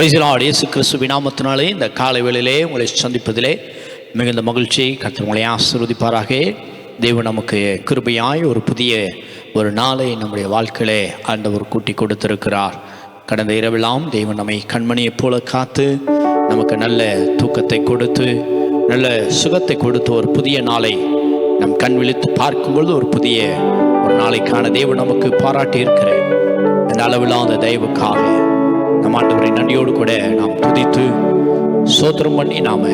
Praise the Lord. இயேசு கிறிஸ்துவின் நாமத்தினாலே இந்த காலை வேளையிலே உங்களை சந்திப்பதிலே மிகுந்த மகிழ்ச்சி. கர்த்தர் உங்களை ஆசீர்வதிப்பாராக. தேவன் நமக்கு கிருபையாய் ஒரு புதிய நாளை நம்முடைய வாழ்க்கையிலே ஆண்டவர் கூட்டி கொடுத்திருக்கிறார். கடந்த இரவெல்லாம் தேவன் நம்மை கண்மணியைப் போல காத்து நமக்கு நல்ல தூக்கத்தை கொடுத்து நல்ல சுகத்தை கொடுத்து ஒரு புதிய நாளை நம் கண் விழித்து பார்க்கும்பொழுது ஒரு புதிய நாளைக்கான தேவன் நமக்கு பாராட்டி இருக்கிறேன். இந்த அளவில்லாத தயவுக்காக நம் ஆண்டவரை நன்றியோடு கூட நாம் துதித்து ஸ்தோத்திரம் பண்ணி நாம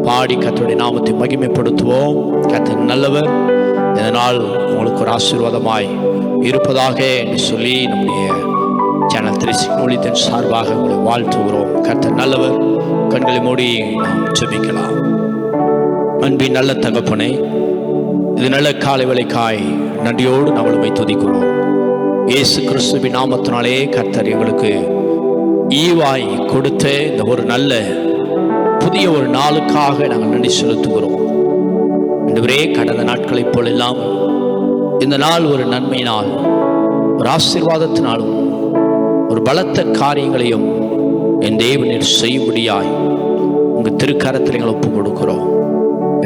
பாடி கர்த்தருடைய நாமத்தை மகிமைப்படுத்துவோம். கர்த்தர் நல்லவர், இதனால் உங்களுக்கு ஒரு ஆசீர்வாதமாய் இருப்பதாக என்று சொல்லி நம்முடைய சேனல் 360 ஒளித்தின் சார்பாக உங்களை வாழ்த்துகிறோம். கர்த்தர் நல்லவர். கண்களை மூடி நாம் ஜெபிக்கலாம். அன்பின் நல்ல தகப்பனே, இது நல்ல காலை வேளைக்காய் நன்றியோடு நம்மளுமை துதிக்கிறோம். இயேசு கிறிஸ்துவின் நாமத்தினாலே கர்த்தர் எங்களுக்கு ஈவாய் கொடுத்த இந்த ஒரு நல்ல புதிய நாளுக்காக நாங்கள் நன்றி செலுத்துகிறோம். இன்றுவரே கடந்த நாட்களைப் போலெல்லாம் இந்த நாள் ஒரு நன்மையினால், ஒரு ஆசீர்வாதத்தினாலும், ஒரு பலத்த காரியங்களையும் என் தேவனில் செய்யும்படியாய் உங்கள் திருக்கரத்தில் எங்களை ஒப்புக் கொடுக்கிறோம்.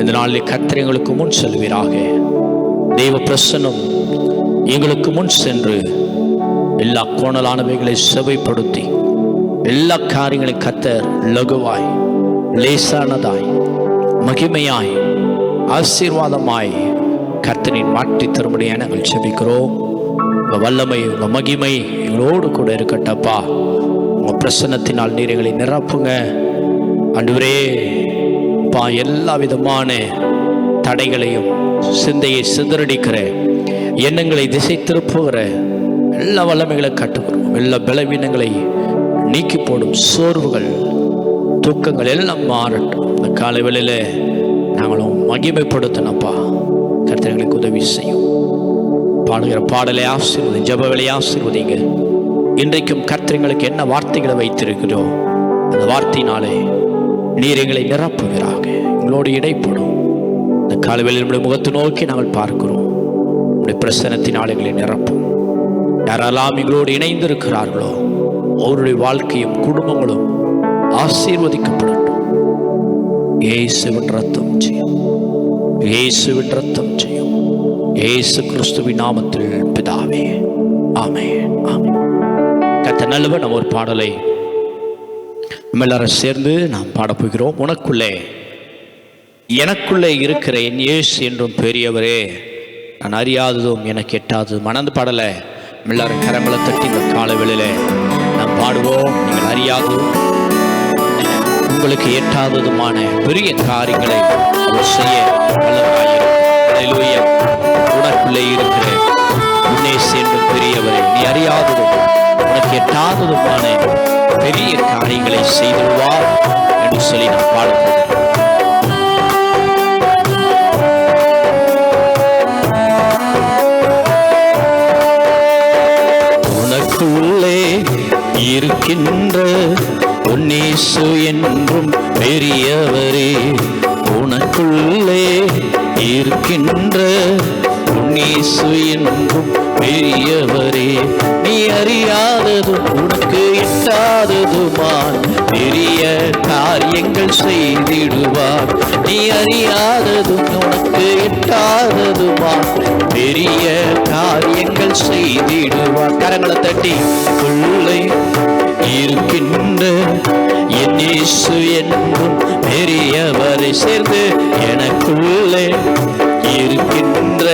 இந்த நாளில் கர்த்தர் எங்களுக்கு முன் செல்வீராக. தெய்வ பிரசன்னம் எங்களுக்கு முன் சென்று எல்லா கோணலானவைகளை செவைப்படுத்தி எல்லா காரியங்களையும் கர்த்தர் லகுவாய், லேசானதாய், மகிமையாய், ஆசீர்வாதமாய் கர்த்தரின் மாற்றி தரும்படியாக நாங்கள் செபிக்கிறோம். உங்கள் வல்லமை, உங்கள் மகிமை எங்களோடு கூட இருக்கட்டப்பா. உங்கள் பிரசன்னத்தினால் நீர் எங்களை நிரப்புங்க ஆண்டவரே. எல்லா விதமான தடைகளையும், சிந்தையை சிதறடிக்கிற எண்ணங்களை திசை திருப்புகிற எல்லா வல்லமைகளை கட்டுக்கிறோம். எல்லா பலவீனங்களை நீக்கி போடும் சோர்வுகள், தூக்கங்கள் எல்லாம் மாறட்டும். இந்த காலை வேளையில நாங்களும் மகிமைப்படுத்தணும்ப்பா. கர்த்தர்களுக்கு உதவி செய்யும். பாடுகிற பாடலை ஆசீர்வதி, ஜெபங்களை ஆசீர்வதிங்க. இன்றைக்கும் கர்த்தர்களுக்கு என்ன வார்த்தைகளை வைத்திருக்கிறோ அந்த வார்த்தையினாலே நீர் எங்களை நிரப்புகிறாக. எங்களோடு இடைப்படும். இந்த காலை வேளையில் நம்முடைய முகத்தை நோக்கி நாங்கள் பார்க்கிறோம். நம்முடைய பிரசன்னத்தினால் எங்களை நிரப்பும். யாரெல்லாம் எங்களோடு இணைந்திருக்கிறார்களோ அவருடைய வாழ்க்கையும் குடும்பங்களும் ஆசீர்வதிக்கப்படட்டும். இயேசுவின் ரத்தம் செய்யும், இயேசுவின் ரத்தம் செய்யும். இயேசு கிறிஸ்துவின் நாமத்தில் பிதாவே, ஆமென், ஆமென். கர்த்தர் நல்லவர். நம்ம ஒரு பாடலை நம்ம எல்லாரும் சேர்ந்து நாம் பாடப்போகிறோம். உனக்குள்ளே எனக்குள்ளே இருக்கிற என் இயேசு என்றும் பெரியவரே, நான் அறியாததும் எனக்கு எட்டாததும். மணந்து பாடலை எல்லாரும் கரங்களை தட்டி இந்த காலை வேளையில நாம் பாடுவோம். நீங்கள் அறியாததும் உங்களுக்கு எட்டாததுமான பெரிய காரியங்களை அவர் செய்ய வல்லவராயிருக்கிறார். உனக்குள்ளே இருக்கிற உன்னேசு என்றும் பெரியவரே, நீ அறியாததும் உனக்கு எட்டாததுமான பெரிய காரியங்களை செய்துள்ளார் என்று சொல்லி நாம் பாடுவோம். உனக்குள்ளே இருக்கின்ற உன்னேசு என்றும் பெரியவரே, உனக்குள்ளே இருக்கின்ற உன்னேசு என்றும் பெரியவரே, நீ அறியாததும் உனக்கு எட்டாததுமான் பெரிய காரியங்கள் செய்திடுவார். நீ அறியாததும் உனக்கு எட்டாததுமான் பெரிய காரியங்கள் செய்திடுவார். கரங்களை தட்டி உள்ளே இருக்கின்ற என் இயேசு என்றும் பெரியவரை சேர்ந்து எனக்குள்ளே இருக்கின்ற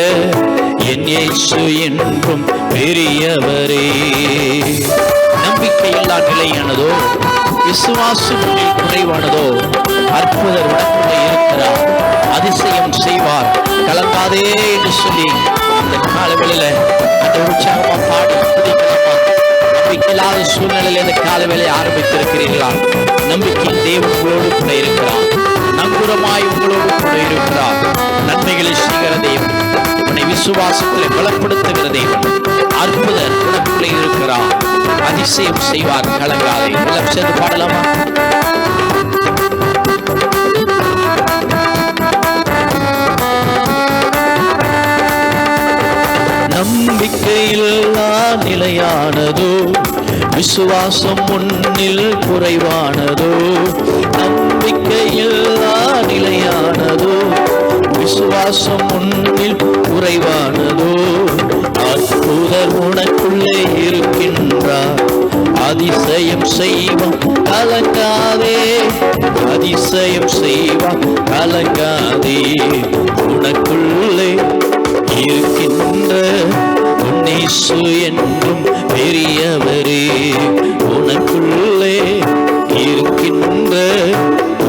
என் இயேசு என்றும் பெரியவரே. நம்பிக்கையில்லா நிலையானதோ, விசுவாசம் குறைவானதோ, அற்புதர் உனக்குள்ளே இருக்கிறார், அதிசயம் செய்வார், கலங்காதே என்று சொல்லி அந்த காலவெளியில அந்த உற்சாகமா பாடி துதிக்கலாமா? நம்பிக்கையில்லாத சூழ்நிலையில் இந்த காலவேளையை ஆரம்பித்திருக்கிறீர்களா? நம்பிக்கையின் தேவன் உங்களோடு கூட இருக்கிறார். நம்புறமாய் உங்களோடு கூட இருக்கிறார். நன்மைகளை செய்கிற தேவன், உன்னை விசுவாசத்தில் பலப்படுத்துகிற தேவன், அற்புதர் உனக்குள்ளே இருக்கிறார், அதிசயம் செய்வார், கலங்காதே. எல்லாம் சேர்ந்து பாடலாமா? நம்பிக்கையில்லா நிலையானதோ, விசுவாசம் முன்னில் குறைவானதோ, நம்பிக்கையில்லா நிலையானதோ. விசுவாசம் முன்னில் குறைவானதோ, அற்புதர் உனக்குள்ளே இருக்கின்றார். அதிசயம் செய்வான் கலங்காதே, அதிசயம் செய்வான் கலங்காதே. உனக்குள்ளே இருக்கின்ற உன்னேசு என்றும் பெரியவரே. உனக்குள்ளே இருக்கின்ற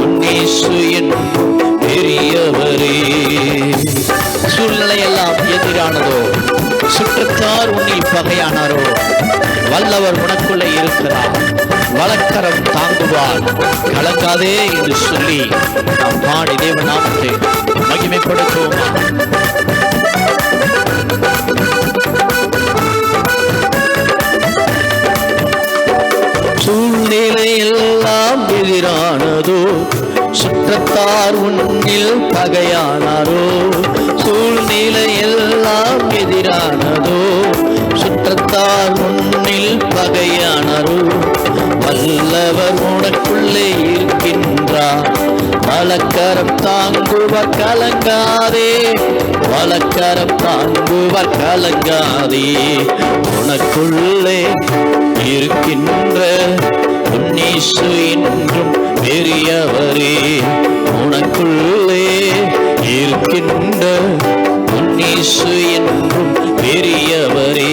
உன்னேசு என்றும் பெரியவரே. சூழ்நிலையெல்லாம் எதிரானதோ, சுற்றத்தார் உன்னில் பகையானாரோ, வல்லவர் உனக்குள்ளே இருக்கிறார். வலக்கரம் தாங்குவார், கலங்காதே என்று சொல்லி நாம் பாடி தேவ நாமத்தை மகிமைப்படுத்துவோமா? சூழ்நிலை எல்லாம் எதிரானதோ, சுற்றத்தார் உன்னில் பகையானாரோ. சூழ்நிலை எல்லாம் எதிரானதோ, சுற்றத்தார் உன்னில் பகையானாரோ. வல்லவர் உனக்குள்ளே இருக்கின்றார். வலக்கரம் தாங்குவார் கலங்காதே, வலக்கரம் தாங்குவார் கலங்காதே. உனக்குள்ளே இருக்கின்ற உன்னேசு என்றும் பெரியவரே. உனக்குள்ளே இருக்கின்ற உன்னேசு என்றும் பெரியவரே.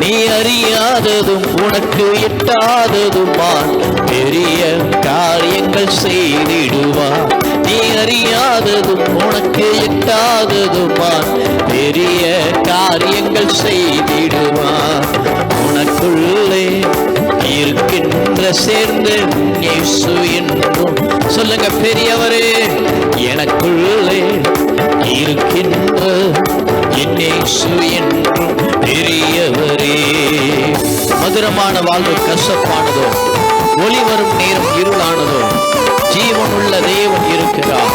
நீ அறியாததும் உனக்கு எட்டாததுமான் பெரிய காரியங்கள் செய்திடுவார். நீ அறியாததும் உனக்கு எட்டாததுமான் பெரிய காரியங்கள் செய்திடுவார். உனக்குள்ளே இருக்கின்ற சேர்ந்து இயேசு என்றும் சொல்லுங்க பெரியவரே. எனக்குள்ளே இருக்கின்ற இயேசு என்றும் பெரியவரே. மதுரமான வாழ்வு கசப்பானதோ, ஒளி வரும் நேரம் இருளானதோ, ஜீவனுள்ள தேவன் இருக்கிறார்,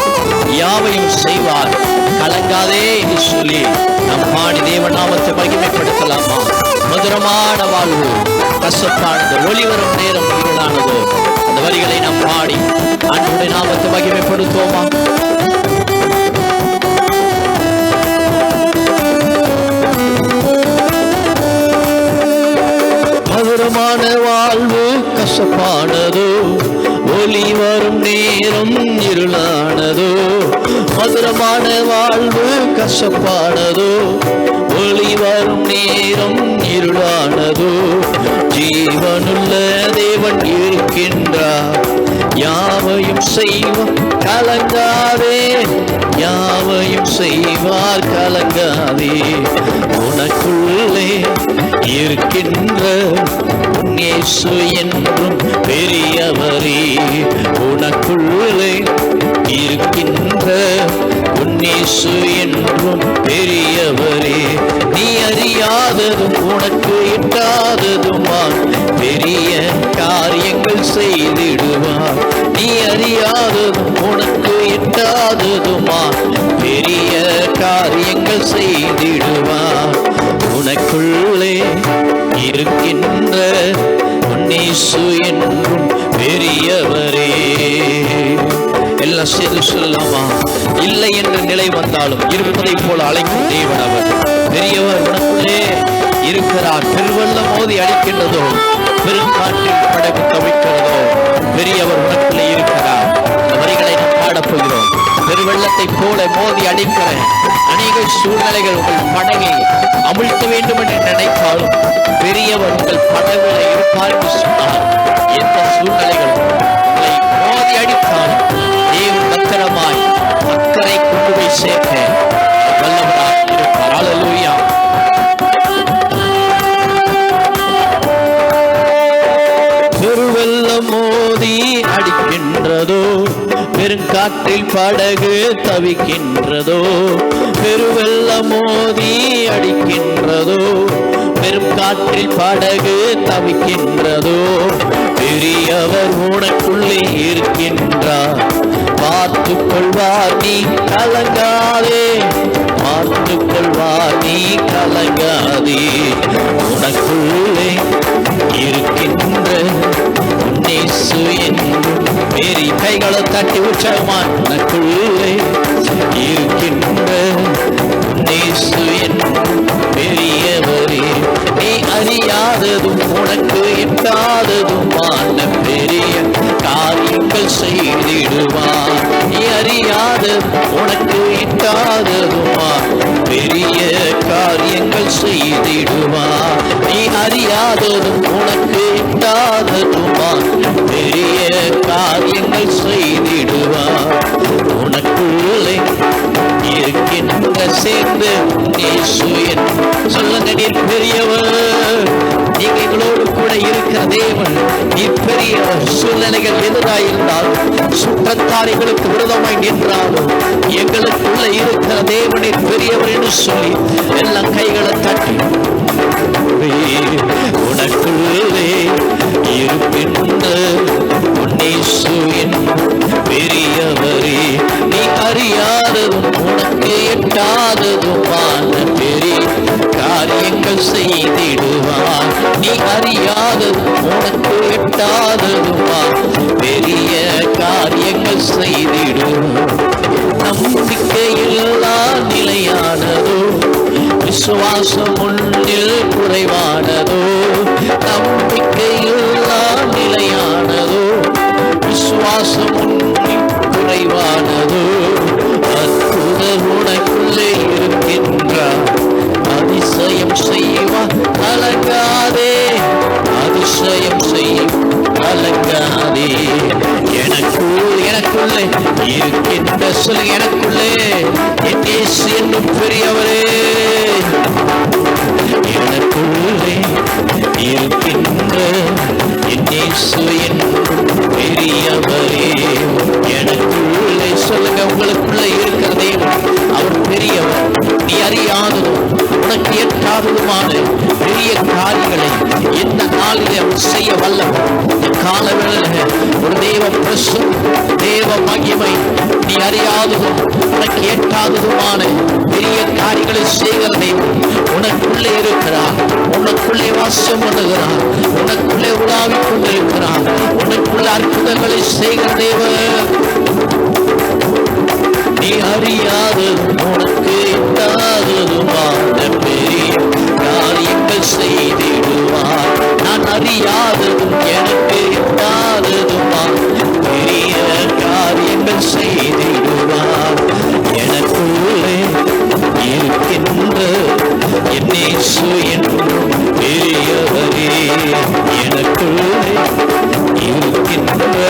யாவையும் செய்வார், கலங்காதே என்று சொல்லி நம் பாடி தேவ நாமத்தை மகிமைப்படுத்தலாமா? மதுரமான வாழ்வு கசப்பானதோ, ஒளி வரும் நேரம் இருளானதோ, அந்த வரிகளை நாம் பாடி அன்புடைய நாமத்தை மகிமைப்படுத்துவோமா? மதுரமான வாழ்வு கசப்பானதோ, ஒளி வரும் நேரம் இருளானதோ. மதுரமான வாழ்வு கசப்பானதோ, ஒளி வரும் நேரம் இருளானதோ. ஜீவனுள்ள தேவன் இருக்கின்றார், யாவையும் செய்வார் கலங்காதே, யாவையும் செய்வார் கலங்காதே. உனக்குள்ளே இருக்கின்ற இயேசு என்றும் பெரியவரே. உனக்குள்ளே இருக்கின்ற இயேசு என்றும் பெரியவரே. நீ அறியாததும் உனக்கு எட்டாததுமான் பெரிய காரியங்கள் செய்திடுவார். நீ அறியாததும் உனக்கு எட்டாததுமான் பெரிய காரியங்கள் செய்திடுவார். உனக்குள்ளே இருக்கின்ற இயேசு என்றும் பெரியவரே. எல்லாம் சேர்ந்து சொல்லலாமா? இல்லை என்ற நிலை வந்தாலும் இருப்பதை போல அழைக்கும் தேவன் அவர். பெரியவர் உனக்குள்ளே இருக்கிறார். பெருவெள்ளம் மோதி அடிக்கின்றதோ, பெருங்காற்றில் படகு தவிக்கிறதோ, பெரியவர் உனக்குள்ளே இருக்கிறார். இந்த வரிகளை நாம் பாடப்போகிறோம். பெருவெள்ளத்தை போல மோதி அடிக்கிற அநேக சூழ்நிலைகள் உங்கள் படகை அமிழ்த்த வேண்டும் என்று நினைத்தாலும் பெரியவர் உங்கள் படகுல இருப்பார் என்று சொன்னார். எந்த சூழ்நிலைகளும் உங்களை மோதி அடித்தாலும் தேவன் பத்திரமாய் அக்கறை கொண்டு போய் சேர்க்க வல்லவராக இருப்பார். அல்லேலூயா. பெருவெள்ளம் மோதி அடிக்கின்றதோ, பெருங்காற்றில் படகு தவிக்கின்றதோ. பெருவெள்ளம் மோதி அடிக்கின்றதோ, பெருங்காற்றில் படகு தவிக்கின்றதோ. பெரியவர் உனக்குள்ளே இருக்கின்றார், பார்த்துக் கொள்வார் நீ கலங்காதே, பார்த்துக் கொள்வார் நீ கலங்காதே. உனக்குள்ளே இருக்கின்ற இயேசு என்றும் பெரிய. கைகளை தட்டி உற்சாகமான உனக்குள்ளே இருக்கின்ற இயேசு என்றும் பெரியவரே. நீ அறியாததும் உனக்கு எட்டாததுமான பெரிய காரியங்கள் செய்திடுவார். நீ அறியாததும் உனக்கு எட்டாததுமா பெரிய காரியங்கள் செய்திடுவார். நீ அறியாததும் உனக்கு எட்டாததுமா பெரிய காரியங்கள் செய்திடுவார். உனக்குள்ளே இருக்கின்ற சேர்ந்து இயேசு சொல்லுங்க, நீர் பெரியவர். நீங்க எங்களோடு கூட இருக்கிற தேவன், நீர் பெரியவர். சூழ்நிலைகள் எதிராயிருந்தாலும், சுற்றத்தாரிகளுக்கு விரோதமாய் நின்றாலும், எங்களுக்குள்ள இருக்கிற தேவனின் பெரியவர் என்று சொல்லி எல்லாம் கைகளை தட்டி உனக்குள்ளே இருக்கின்ற இயேசு பெரியவரே. நீ அறியாததும் உனக்கு எட்டாததுமான பெரிய காரியங்கள் செய்திடுவார். நீ அறியாததும் உனக்கு எட்டாததுமா பெரிய காரியங்கள் செய்திடுவார். நம்பிக்கையில்லா நிலையானதோ, விசுவாசம் ஒன்றில் குறைவானதோ. நம்பிக்கையில்லா நிலையானதோ, விசுவாசம் ஒன்றில் குறைவானதோ. அற்புதம் உனக்குள்ளே இருக்கின்றார். அதிசயம் செய்வார், கலங்காதே. அதிசயம் செய்யும், கலங்காதே. எனக்குள்ளே இருக்கின்ற சொல்லு, எனக்குள்ளே என் இயேசு என்னும் பெரியவரே. எனக்குள்ளே இருக்கின்ற என் இயேசு என்னும் பெரியவரே. எனக்குள்ளே சொல்லுங்க, உங்களுக்குள்ளே இருக்கிறதே அவர் பெரியவர். நீ அறியாததும் உனக்கு எட்டாததுமான பெரிய காரியங்களை இந்த நாளிலே அவர் செய்ய வல்லவர். இந்த காலவேளையில ஒரு தேவ பிரசன்னம், தேவ மகிமை, நீ அறியாததும் உனக்கு எட்டாததுமான பெரிய காரியங்களை செய்கிற தேவன் உனக்குள்ளே இருக்கிறார். உனக்குள்ளே வாசம் பண்ணுகிறார். உனக்குள்ளே உலாவிக் கொண்டிருக்கிறார். உனக்குள்ள அற்புதங்களை செய்கிற தேவன். நீ அறியாததும் உனக்கு எட்டாததுமான பெரிய காரியங்கள் செய்திடுவார். நான் அறியாததும் எனக்கு எட்டாததுமா பெரிய காரியங்கள் செய்திடுவார். எனக்குள்ளே இருக்கின்ற என் இயேசு என்னும் பெரியவரே. எனக்குள்ளே இருக்கின்ற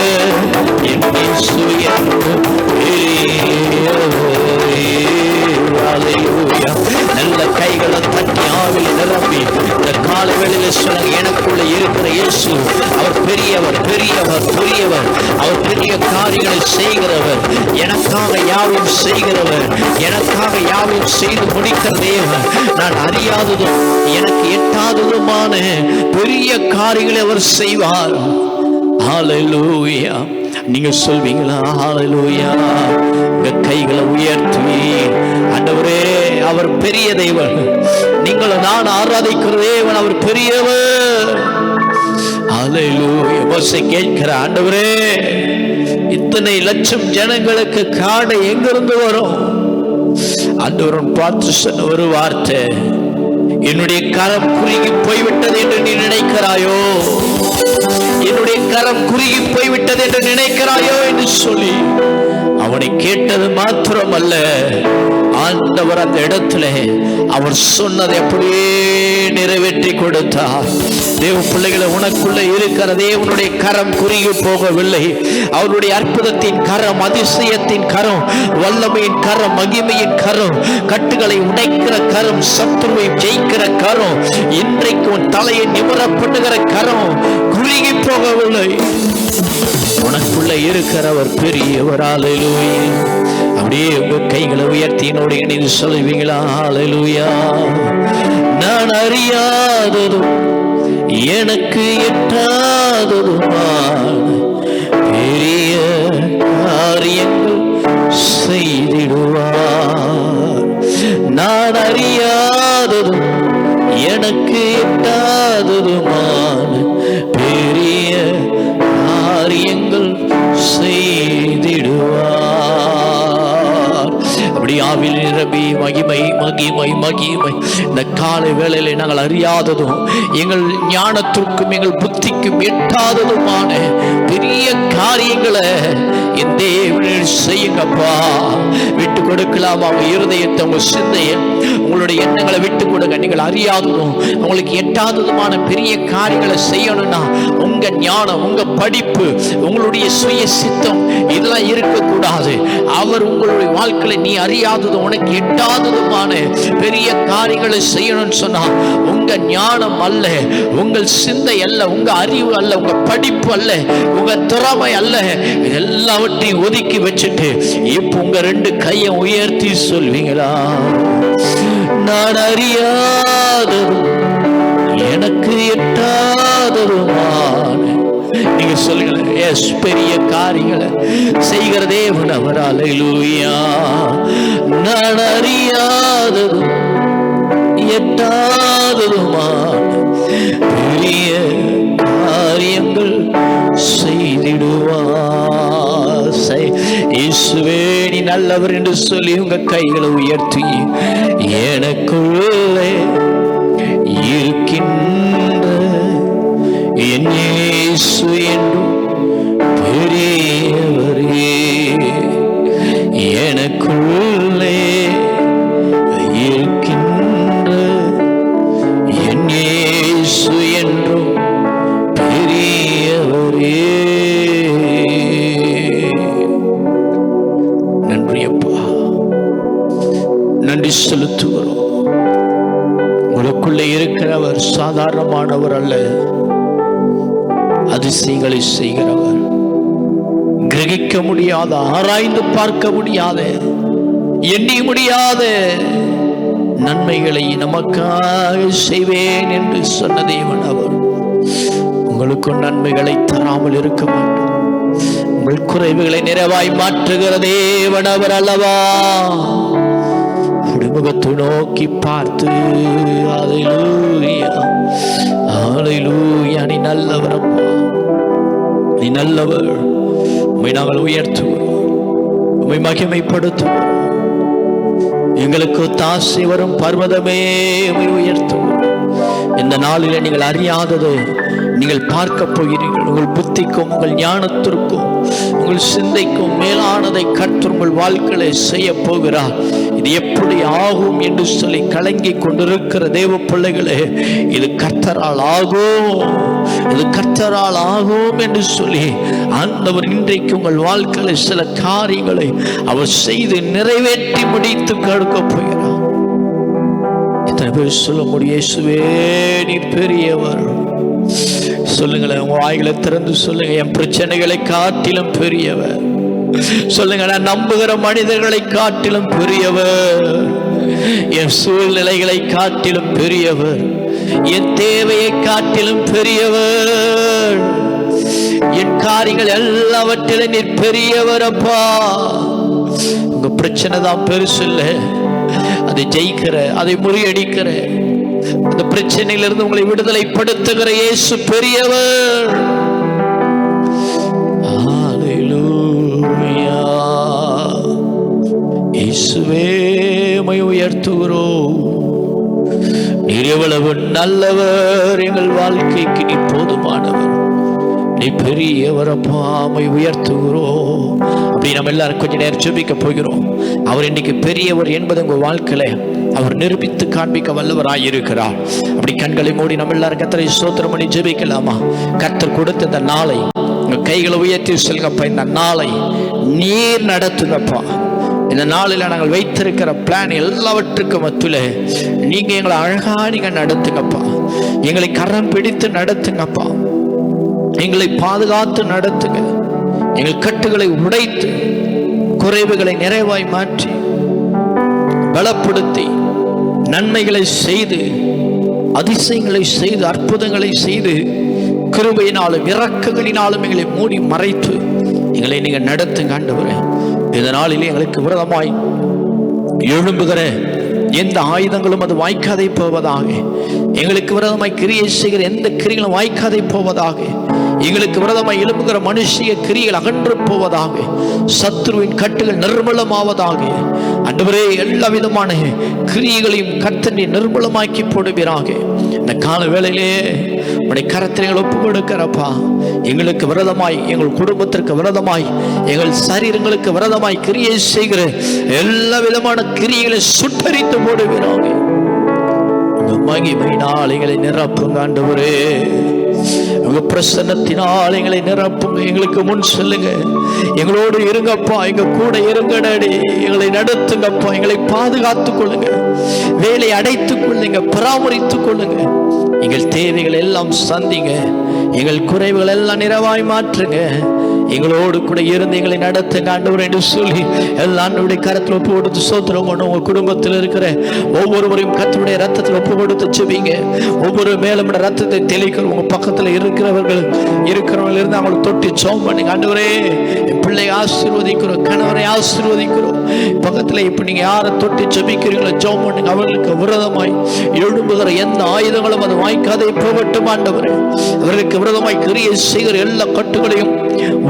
என் இயேசு என்னும் நல்ல கைகளை தட்டி ஆவில் நிரம்பி இந்த கால வேளையில சொல்லுங்க, எனக்குள்ள இருக்கிற இயேசு அவர் பெரியவர், பெரியவர், பெரியவர். அவர் பெரிய காரியங்களை செய்கிறவர். எனக்காக யாவும் செய்கிறவர். எனக்காக யாவும் செய்து முடிக்கிற தேவன். நான் அறியாததும் எனக்கு எட்டாததுமான பெரிய காரியங்களை அவர் செய்வார். ஹல்லேலூயா. நீங்க சொல்வீங்களா? ஹல்லேலூயா. உங்க கைகளை உயர்த்தி, ஆண்டவரே அவர் பெரிய தேவன். நீங்களும் நான் ஆராதிக்கிற தேவன் அவர் பெரியவர். ஹல்லேலூயா. மோசே கேட்கிற, ஆண்டவரே இத்தனை லட்சம் ஜனங்களுக்கு காடை எங்கிருந்து வரும்? ஆண்டவரன் பார்த்து சொன்ன ஒரு வார்த்தை, என்னுடைய கரம் குறுகி போய்விட்டது என்று நீ நினைக்கிறாயோ? என்னுடைய கரம் குறுகி போய்விட்டது என்று நினைக்கிறாயோ என்று சொல்லி அவனை கேட்டது மாத்திரமல்ல, ஆண்டவர் அந்த இடத்துல அவர் சொன்னதை அப்படியே நிறைவேற்றி கொடுத்தார். தேவ பிள்ளைகளை, உனக்குள்ள இருக்கிற தேவனுடைய கரம் குறுகி போகவில்லை. அவருடைய அற்புதத்தின் கரம், அதிசயத்தின் கரம், வல்லமையின் கரம், மகிமையின் கரம், கட்டுகளை உடைக்கிற கரம், சத்துருவை ஜெயிக்கிற கரம், இன்றைக்கு உன் தலையை நிமிர பண்ணுகிற கரம் குறுகி போகவில்லை. உனக்குள்ள இருக்கிறவர் பெரியவர். ஹல்லேலூயா. அப்படியே உங்க கைகளை உயர்த்தி என்னோட இணைந்து சொல்லுவீங்களா? ஹல்லேலூயா. நான் அறியாததும் எனக்கு எட்டாததுமான பெரிய காரியங்கள் செய்திடுவார். நான் அறியாததும் எனக்கு எட்டாததுமான பெரிய ஆவியில் நிரம்பி மகிமை மகிமை மகிமை. இந்த காலை வேளையில நாங்கள் அறியாததும் எங்கள் ஞானத்திற்கும் எங்கள் புத்திக்கும் எட்டாததுமான பெரிய காரியங்களை என் தேவனில் செய்யுங்கப்பா. விட்டு கொடுக்கலாமா? உங்க இருதயத்தை, உங்க சிந்தையை, உங்களுடைய எண்ணங்களை விட்டு கொடுங்க. நீங்கள் அறியாததும் உங்களுக்கு எட்டாததுமான பெரிய காரியங்களை செய்யணும்னா உங்க ஞானம், உங்க படிப்பு, உங்களுடைய சுய சித்தம் இதெல்லாம் இருக்கக்கூடாது. அவர் உங்களுடைய வாழ்க்கையில நீ அறியாததும் உனக்கு எட்டாததுமான பெரிய காரியங்களை செய்யணும்னு சொன்னா உங்க ஞானம் அல்ல, உங்கள் சிந்தை அல்ல, உங்க அறிவு அல்ல, உங்க படிப்பு அல்ல, உங்க திறமை அல்ல, இதெல்லாவற்றையும் ஒதுக்கி வச்சுட்டு இப்ப உங்க ரெண்டு கையை உயர்த்தி சொல்வீங்களா? நான் அறியாததும் எனக்கு எட்டாததுமான, நீங்க சொல்லுங்க, எஸ், பெரிய காரியங்களை செய்கிற தேவன் அவர். அல்லேலூயா. நான் அறியாததும் எட்டாததுமான பெரிய காரியங்கள் செய்திடுவார். இயேசுவே நீ நல்லவர் என்று சொல்லி உங்க கைகளை உயர்த்தி, எனக்குள்ளே இருக்கின்ற என் இயேசு என்றும் பெரியவரே, எனக்குள்ளே இருக்கின்ற என் இயேசு என்றும் பெரியவரே. நன்றி அப்பா, நன்றி செலுத்துகிறோம். உங்களுக்குள்ளே இருக்கிறவர் சாதாரணமானவர் அல்ல, அதிசயங்களை செய்கிறவர். கிரகிக்க முடியாத, ஆராய்ந்து பார்க்க முடியாத, எண்ணி முடியாத நன்மைகளை நமக்காக செய்வேன் என்று சொன்ன தேவன் அவர். உங்களுக்கும் நன்மைகளை தராமல் இருக்க மாட்டார். உங்கள் குறைவுகளை நிறைவாய் மாற்றுகிற தேவன் அவர் அல்லவா? முகத்தை நோக்கி பார்த்து, அல்லேலூயா அல்லேலூயா, நீ நல்லவர் அப்பா, நீ நல்லவர். உம்மை நாங்கள் உயர்த்துகிறோம், உம்மை மகிமைப்படுத்துகிறோம். எங்களுக்கு தாசை வரும் பர்வதமே உம்மை உயர்த்துகிறோம். இந்த நாளில் நீங்கள் அறியாதது நீங்கள் பார்க்க போகிறீர்கள். உங்கள் புத்திக்கும் உங்கள் ஞானத்திற்கும் உங்கள் சிந்தைக்கும் மேலானதை கர்த்தர் உங்கள் வாழ்க்கையை செய்ய போகிறார். இது எப்படி ஆகும் என்று சொல்லி கலங்கி கொண்டிருக்கிற தேவ பிள்ளைகளே, இது கர்த்தரால் ஆகும், இது கர்த்தரால் ஆகும் என்று சொல்லி ஆண்டவர் இன்றைக்கு உங்கள் வாழ்க்கையில சில காரியங்களை அவர் செய்து நிறைவேற்றி முடித்து கொடுக்க போகிறார். எத்தனை பேர் சொல்ல முடியும், இயேசுவே நீர் பெரியவர்? சொல்லுங்களேன், உங்க வாய்களை திறந்து சொல்லுங்க, என் பிரச்சனைகளை காட்டிலும் பெரியவர். சொல்லுங்க, நான் நம்புகிற மனிதர்களை காட்டிலும் பெரியவர், என் சூழ்நிலைகளை காட்டிலும் பெரியவர், என் தேவையை காட்டிலும் பெரியவர், என் காரியங்கள் எல்லாவற்றிலும் நீர் பெரியவர் அப்பா. உங்க பிரச்சனை தான் பெருசு இல்லை, அதை ஜெயிக்கிற, அதை முறியடிக்கிற, அந்த பிரச்சனையிலிருந்து உங்களை விடுதலைப்படுத்துகிற இயேசு பெரியவர். அல்லேலூயா. இயேசுவே உம்மை உயர்த்துகிறோம். நீர் எவ்வளவு நல்லவர், எங்கள் வாழ்க்கைக்கு நீ போதுமானவர், நீ பெரியவர் அப்பா, உம்மை உயர்த்துகிறோம். அப்படி நம்ம எல்லாரும் கொஞ்ச நேரம் ஜெபிக்க போகிறோம். அவர் இன்னைக்கு பெரியவர் என்பது உங்கள் வாழ்க்கையில அவர் நிரூபித்து காண்பிக்க வல்லவராயிருக்கிறார். அப்படி கண்களை மூடி நம்ம எல்லாரும் கர்த்தரை ஸ்தோத்திரம் பண்ணி ஜெபிக்கலாமா? கர்த்தர் கொடுத்த இந்த நாளை உங்க கைகளை உயர்த்தி சொல்லுங்கப்பா, இந்த நாளை நீர் நடத்துங்கப்பா. இந்த நாளில் நாங்கள் வைத்திருக்கிற பிளான் எல்லாவற்றுக்கும் மத்தியில நீங்க எங்களை அழகா நீங்க நடத்துங்கப்பா. எங்களை கரம் பிடித்து நடத்துங்கப்பா, எங்களை பாதுகாத்து நடத்துங்க. எங்கள் கட்டுகளை உடைத்து குறைவுகளை நிறைவாய் மாற்றி பலப்படுத்தி நன்மைகளை செய்து அதிசயங்களை செய்து அற்புதங்களை செய்து கிருபையினாலும் இரக்கங்களினாலும் எங்களை மூடி மறைத்து எங்களை நீங்க நடத்துங்க ஆண்டவரே. இந்த நாளிலே எங்களுக்கு விரோதமாய் எழும்புகிற எந்த ஆயுதங்களும் அது வாய்க்காதே போவதாக. எங்களுக்கு விரோதமாய் கிரியை செய்கிற எந்த கிரிகளும் வாய்க்காதே போவதாக. எங்களுக்கு விரதமாய் எழும்புகிற மனுஷிய கிரிகள் அகன்று போவதாக. சத்துருவின் கட்டுகள் நிர்மூலமாவதாக. ஆண்டவரே, எல்லா விதமான கிரியைகளையும் கர்த்தர் நிர்மூலமாக்கி போடுவீராக. இந்த கால வேளையிலே உடைய கரத்தில் எங்கள் ஒப்பு கொடுக்கிறப்பா. எங்களுக்கு விரதமாய், எங்கள் குடும்பத்திற்கு விரதமாய், எங்கள் சரீரங்களுக்கு விரதமாய் கிரியை செய்கிற எல்லா விதமான கிரியைகளை சுட்டரித்து போடுவீராக. மகிமையினால் எங்களை நிரப்புங்க ஆண்டவரே. உங்க பிரசன்னத்தினால் எங்களை நிரப்புங்க. எங்களுக்கு முன் சொல்லுங்க, எங்களோடு இருங்கப்பா, எங்க கூட இருங்க டாடி. எங்களை நடத்துங்கப்பா, எங்களை பாதுகாத்துக் கொள்ளுங்க, வேலை அடைத்துக் கொள்ளுங்க, பராமரித்துக் கொள்ளுங்க. எங்கள் தேவைகள் எல்லாம் சந்திங்க, எங்கள் குறைவுகள் எல்லாம் நிறைவாய் மாற்றுங்க. எங்களோடு கூட இருந்து எங்களை நடத்துங்க ஆண்டவரே என்று சொல்லி எல்லாம் கரத்தில் ஒப்பு கொடுத்து சோத்திரம் பண்ணும். உங்க குடும்பத்தில் இருக்கிற ஒவ்வொருவரையும் கர்த்தருடைய ரத்தத்தில் ஒப்பு கொடுத்து செபிங்க. ஒவ்வொரு மேலும் ரத்தத்தை தெளிக்கிறோம். உங்க பக்கத்தில் இருக்கிறவங்க இருந்து அவங்களை தொட்டி சோம் பண்ணுங்க. ஆண்டவரே, என் பிள்ளை ஆசீர்வதிக்கிறோம், கணவரை ஆசீர்வதிக்கிறோம். பக்கத்தில் இப்ப நீங்க யாரை தொட்டி செபிக்கிறீங்களோ ஜோம் பண்ணுங்க. அவர்களுக்கு விரதமாய் எழும்புகிற எந்த ஆயுதங்களும் அது வாய்க்காதே போகட்டும் ஆண்டவரே. அவர்களுக்கு விரதமாய் கிரியை செய்கிற எல்லா கட்டுகளையும்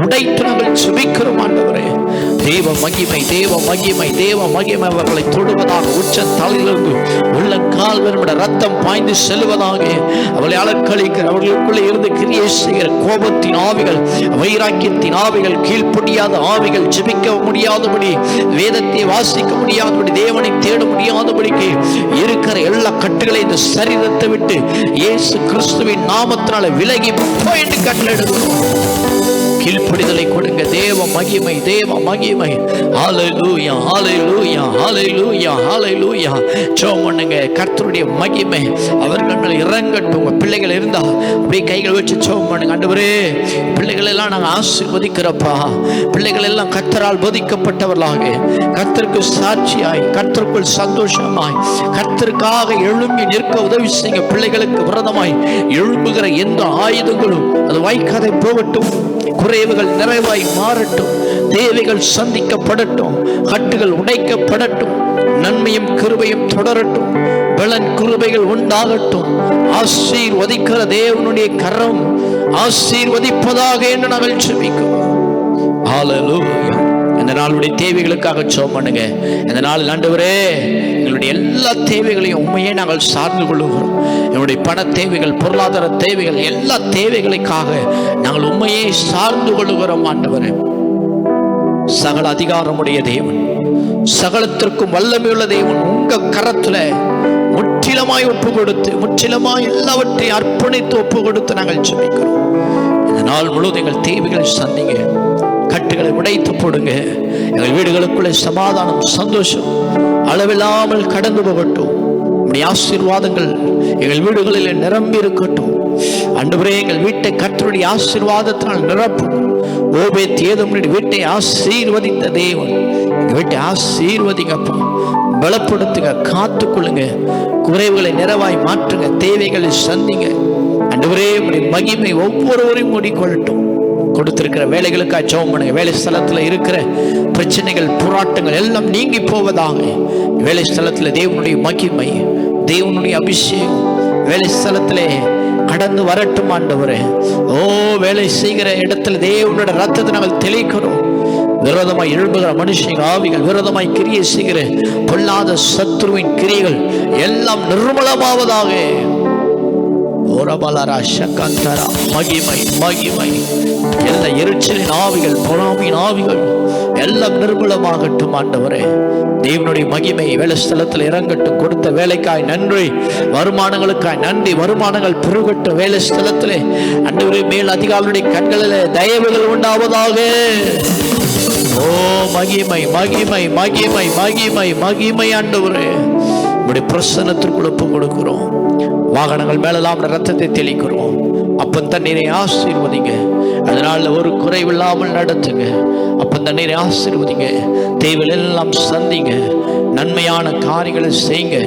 உடைத்து நாங்கள் சுபிக்கிறோம் ஆண்டவரே. தேவ மகிமை, தேவ மகிமை, தேவ மகிமை அவர்களை தொடுவதாக. உச்ச தலையிலிருந்து உள்ள கால் வரை ரத்தம் பாய்ந்து செல்வதாக. அவளை அலக்களிக்கிற, அவர்களுக்குள்ளே இருந்து கிரியை செய்கிற கோபத்தின் ஆவிகள், வைராக்கியத்தின் ஆவிகள், கீழ்ப்படியாத ஆவிகள், ஜெபிக்க முடியாதபடி, வேதத்தை வாசிக்க முடியாதபடி, தேவனை தேட முடியாதபடிக்கு இருக்கிற எல்லா கட்டுகளை இந்த சரீரத்தை விட்டு இயேசு கிறிஸ்துவின் நாமத்தினால விலகி போயிட்டு கட்டளையிடுகிறோம். கீழ்ப்படிதலை கொடுங்க. தேவ மகிமை, தேவ மகிமை. ஹல்லேலூயா, ஹல்லேலூயா, ஹல்லேலூயா, ஹல்லேலூயா. ஜெபம் பண்ணுங்க. கர்த்தருடைய மகிமை அவர்கள் மேல் இறங்கட்டும். உங்க பிள்ளைகள் இருந்தா அப்படியே கைகள் வச்சு ஜெபம் பண்ணுங்க. ஆண்டவரே, பிள்ளைகள் எல்லாம் நாங்கள் ஆசீர்வதிக்கிறப்பா. பிள்ளைகள் எல்லாம் கர்த்தரால் போதிக்கப்பட்டவர்களாக, கர்த்தருக்கு சாட்சியாய், கர்த்தருக்குள் சந்தோஷமாய், கர்த்தருக்காக எழும்பி நிற்க உதவி செய்யுங்க. பிள்ளைகளுக்கு விரதமாய் எழும்புகிற எந்த ஆயுதங்களும் அது வாய்க்காதை போகட்டும். குறைவுகள் நிறைவாய் மாறட்டும். தேவைகள் சந்திக்கப்படட்டும். கட்டுகள் உடைக்கப்படட்டும். நன்மையும் கிருபையும் தொடரட்டும். பலன் கிருபைகள் உண்டாகட்டும். ஆசீர்வதிக்கிற தேவனுடைய கரம் ஆசீர்வதிப்பதாக என்று நாங்கள் ஜெபிக்கிறோம். ஹல்லேலூயா. இந்த நாளுடைய தேவைகளுக்காக ஜெபம் பண்ணுங்க. இந்த நாள் ஆண்டவரே, எங்களுடைய எல்லா தேவைகளையும் உண்மையே நாங்கள் சார்ந்து கொள்ளுகிறோம். எங்களுடைய பண தேவைகள், பொருளாதார தேவைகள், எல்லா தேவைகளுக்காக நாங்கள் உண்மையை சார்ந்து கொள்ளுகிறோம் ஆண்டவரே. சகல அதிகாரமுடைய தேவன், சகலத்திற்கும் வல்லமையுள்ள தேவன் உங்க கரத்துல முற்றிலுமாய் ஒப்பு கொடுத்து, முற்றிலுமாய் எல்லாவற்றையும் அர்ப்பணித்து ஒப்பு கொடுத்து நாங்கள் ஜெபிக்கிறோம். இந்த நாள் முழுவதும் எங்கள் தேவைகளை சந்திங்க, கட்டுகளை உடைத்து போடுங்க. எங்கள் வீடுகளுக்குள்ளே சமாதானம், சந்தோஷம் அளவில்லாமல் கடந்து போகட்டும். உம்முடைய ஆசீர்வாதங்கள் எங்கள் வீடுகளில் நிரம்பி இருக்கட்டும். ஆண்டவரே, எங்கள் வீட்டை கர்த்தருடைய ஆசீர்வாதத்தினால் நிரப்பும். ஓபேத் ஏதோமுடைய வீட்டை ஆசீர்வதித்த தேவன், எங்கள் வீட்டை ஆசீர்வதிங்கப்பா. பலப்படுத்துங்க, காத்துக்கொள்ளுங்க, குறைவுகளை நிறைவாய் மாற்றுங்க, தேவைகளை சந்திங்க. ஆண்டவரே, உம்முடைய மகிமை ஒவ்வொருவரையும் மூடிக்கொள்ளட்டும். கொடுத்திருக்கிற வேலைகளுக்காக ஜெபம் பண்ணுங்க. வேலை ஸ்தலத்தில் இருக்கிற பிரச்சனைகள், போராட்டங்கள் எல்லாம் நீங்கி போவதாக. வேலை ஸ்தலத்தில் தேவனுடைய மகிமை, தேவனுடைய அபிஷேகம் வேலை ஸ்தலத்திலே கடந்து வரட்டும் ஆண்டவரே. ஓ, வேலை செய்கிற இடத்துல தேவனுடைய ரத்தத்தை நாங்கள் தெளிக்கிறோம். விரோதமாய் எழும்புகிற மனுஷங்க ஆவிகள், விரோதமாய் கிரியை செய்கிற பொல்லாத சத்துருவின் கிரியைகள் எல்லாம் நிர்மூலமாவதாக. மகிமை, மகிமை. எல்லா எரிச்சலின் ஆவிகள், பொறாமையின் ஆவிகள் எல்லாம் நிர்மூலமாகட்டும் ஆண்டவரே. தேவனுடைய மகிமை வேலை ஸ்தலத்தில் இறங்கட்டும். கொடுத்த வேலைக்காய் நன்றி, வருமானங்களுக்காய் நன்றி. வருமானங்கள் பெருகட்டும் வேலை ஸ்தலத்திலே ஆண்டவரே. மேல் அதிகாரிகளுடைய கண்களிலே தயவுகள் உண்டாவதாக. ஓ, மகிமை, மகிமை, மகிமை, மகிமை, மகிமை ஆண்டவரே. உம்முடைய பிரசன்னத்திற்குள் ஒப்பு கொடுக்கிறோம். வாகனங்கள் மேலெல்லாம் ரத்தத்தை தெளிக்கிறோம். அப்பன் தண்ணீரை ஆசீர்வதிங்க. அதனால ஒரு குறைவில்லாமல் நடத்துங்க. அப்பன் தண்ணீரை ஆசீர்வதிங்க. தேவைகள் எல்லாம் சந்திங்க. நன்மையான காரியங்களை செய்யுங்க.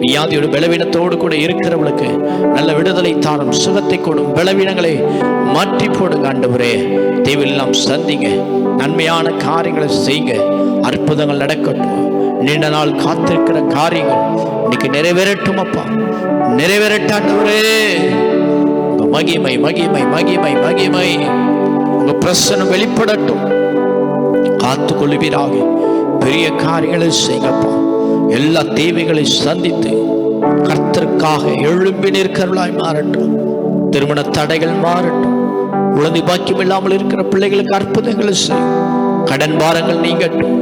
வியாதியோட பலவீனத்தோடு கூட இருக்கிறவளுக்கு நல்ல விடுதலை தாரும், சுகத்தை கொடும். பலவீனங்களை மாற்றி போடுங்க ஆண்டவரே. தேவைகள் எல்லாம் சந்திங்க. நன்மையான காரியங்களை செய்யுங்க. அற்புதங்கள் நடக்கட்டும். நீண்ட நாள் காத்திருக்கிற காரியங்கள் இன்னைக்கு நிறைவேறட்டும் அப்பா, நிறைவேறட்டாண்டவரே. மகிமை மகிமை மகிமை மகிமை. உங்க பிரசன்னம் வெளிப்படட்டும். காத்து கொள்ளுவீராக. பெரிய காரியங்களை செய்யப்பா. எல்லா தேவைகளை சந்தித்து கர்த்தருக்காக எழும்பி நிற்கிறவர்களாய் மாறட்டும். திருமண தடைகள் மாறட்டும். குழந்தை பாக்கியம் இல்லாமல் இருக்கிற பிள்ளைகளுக்கு அற்புதங்களை செய்யும். கடன் பாரங்கள் நீங்கட்டும்.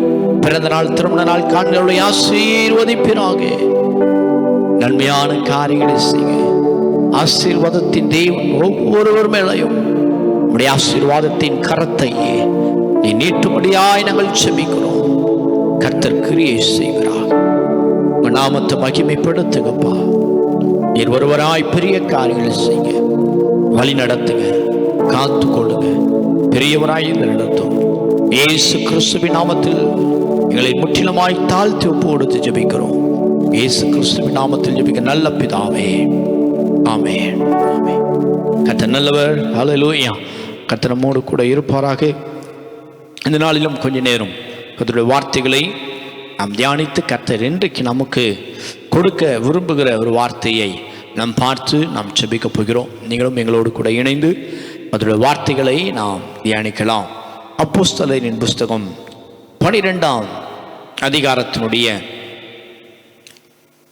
பிறந்த நாள் திருமண நாள் காண்களை ஆசீர்வதிப்பீராக. நன்மையான காரியங்களை செய்ய ஆசீர்வாதத்தின் தேவன் ஒவ்வொருவர் மேலையும் உடைய ஆசீர்வாதத்தின் கரத்தை நீ நீட்டும்படியாய் நாங்கள் செபிக்கிறோம். கர்த்தர் கிரியை செய்கிறார். உங்க நாமத்தை மகிமைப்படுத்துங்கப்பா. நீர் ஒருவராய் பெரிய காரியங்களை செய்ய வழி நடத்துங்க, காத்து கொள்ளுங்க. பெரியவராய் இந்த நடத்தும் இயேசு கிறிஸ்துவின் நாமத்தில் எங்களை முற்றிலுமாய் தாழ்த்தி ஒப்பு கொடுத்து ஜெபிக்கிறோம். இயேசு கிறிஸ்துவின் நாமத்தில் ஜெபிக்க நல்ல பிதாவே, ஆமென். கர்த்தர் நல்லவர். ஹல்லேலூயா. கர்த்தர் நம்மோடு கூட இருப்பாராக. இந்த நாளிலும் கொஞ்ச நேரம் கர்த்தருடைய வார்த்தைகளை நாம் தியானித்து கர்த்தர் இன்றைக்கு நமக்கு கொடுக்க விரும்புகிற ஒரு வார்த்தையை நாம் பார்த்து நாம் ஜெபிக்க போகிறோம். நீங்களும் எங்களோடு கூட இணைந்து அதனுடைய வார்த்தைகளை நாம் தியானிக்கலாம். அப்போஸ்தலரின் புஸ்தகம் 12ஆம் அதிகாரத்தினுடைய